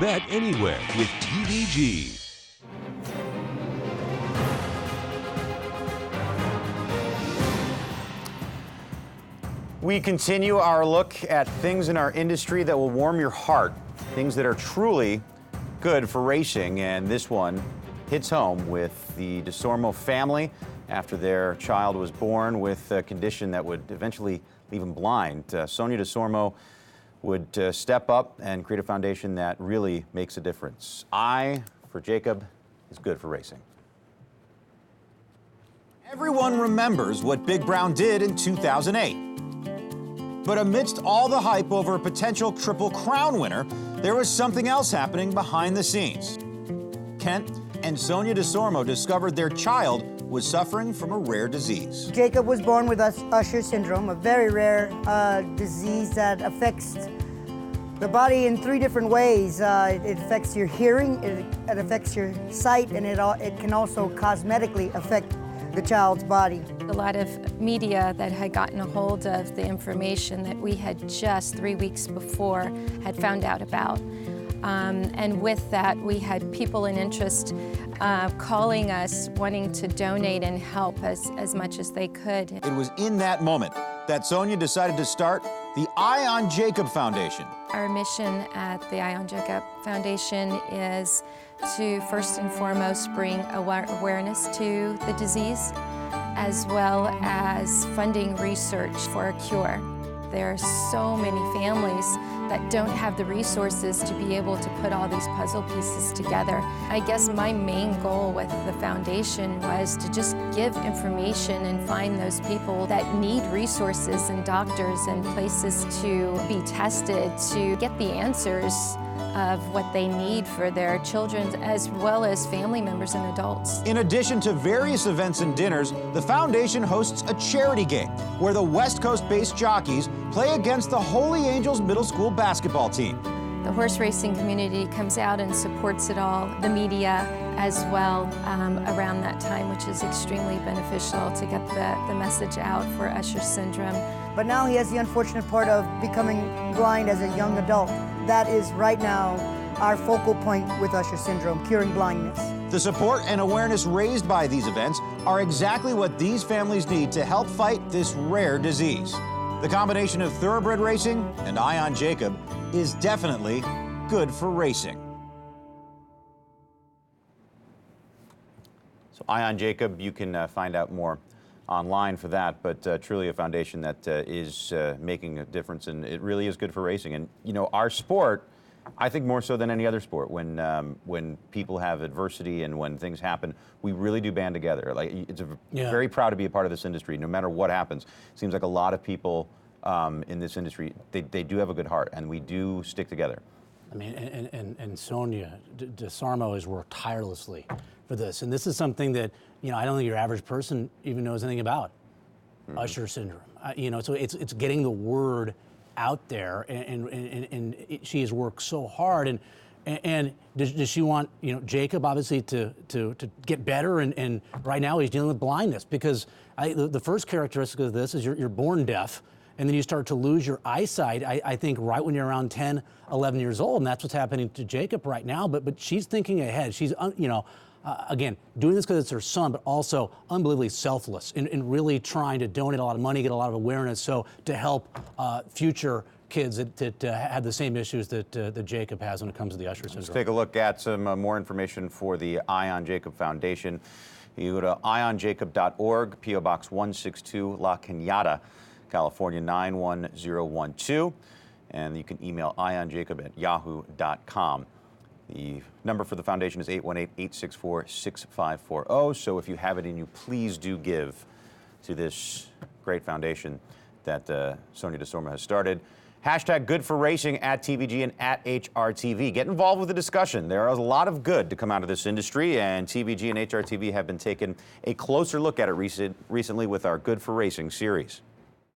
Bet anywhere with TVG. We continue our look at things in our industry that will warm your heart, things that are truly good for racing, and this one hits home with the DeSormo family after their child was born with a condition that would eventually leave him blind. Sonia DeSormo would step up and create a foundation that really makes a difference. I, for Jacob, is good for racing. Everyone remembers what Big Brown did in 2008. But amidst all the hype over a potential Triple Crown winner, there was something else happening behind the scenes. Kent and Sonia DeSormo discovered their child was suffering from a rare disease. Jacob was born with Usher Syndrome, a very rare disease that affects the body in 3 different ways. It affects your hearing, it affects your sight, and it can also cosmetically affect the child's body. A lot of media that had gotten a hold of the information that we had just 3 weeks before had found out about. And with that, we had people in interest calling us, wanting to donate and help as much as they could. It was in that moment that Sonia decided to start the Eye on Jacob Foundation. Our mission at the Eye on Jacob Foundation is to first and foremost bring awareness to the disease, as well as funding research for a cure. There are so many families that don't have the resources to be able to put all these puzzle pieces together. I guess my main goal with the foundation was to just give information and find those people that need resources and doctors and places to be tested to get the answers of what they need for their children, as well as family members and adults. In addition to various events and dinners, the foundation hosts a charity game where the West Coast-based jockeys play against the Holy Angels Middle School basketball team. The horse racing community comes out and supports it all, the media as well, around that time, which is extremely beneficial to get the message out for Usher Syndrome. But now he has the unfortunate part of becoming blind as a young adult. That is right now our focal point with Usher Syndrome, curing blindness. The support and awareness raised by these events are exactly what these families need to help fight this rare disease. The combination of thoroughbred racing and Eye on Jacob is definitely good for racing. So Eye on Jacob, you can find out more online for that, but truly a foundation that is making a difference, and it really is good for racing. And you know, our sport, I think more so than any other sport, when people have adversity and when things happen, we really do band together. Like, it's very proud to be a part of this industry, no matter what happens. It seems like a lot of people in this industry, they do have a good heart, and we do stick together. I mean, and Sonia DeSormo has worked tirelessly for this, and this is something that, you know, I don't think your average person even knows anything about. Usher Syndrome. You know, so it's getting the word out there, and she has worked so hard. And does she want, you know, Jacob obviously to get better? And right now he's dealing with blindness, because the first characteristic of this is you're born deaf, and then you start to lose your eyesight, I think, right when you're around 10, 11 years old, and that's what's happening to Jacob right now. But she's thinking ahead. She's, you know, again, doing this because it's her son, but also unbelievably selfless in really trying to donate a lot of money, get a lot of awareness, so to help future kids that have the same issues that Jacob has when it comes to the Usher Syndrome. Let's take a look at some more information for the Eye on Jacob Foundation. You go to eyeonjacob.org, P.O. Box 162, La Cañada, California 91012, and you can email eyeonjacob@yahoo.com. The number for the foundation is 818-864-6540. So if you have it in you, please do give to this great foundation that Sonia DeSormo has started. Hashtag good for racing at TVG and at HRTV. Get involved with the discussion. There is a lot of good to come out of this industry, and TVG and HRTV have been taking a closer look at it recently with our Good for Racing series.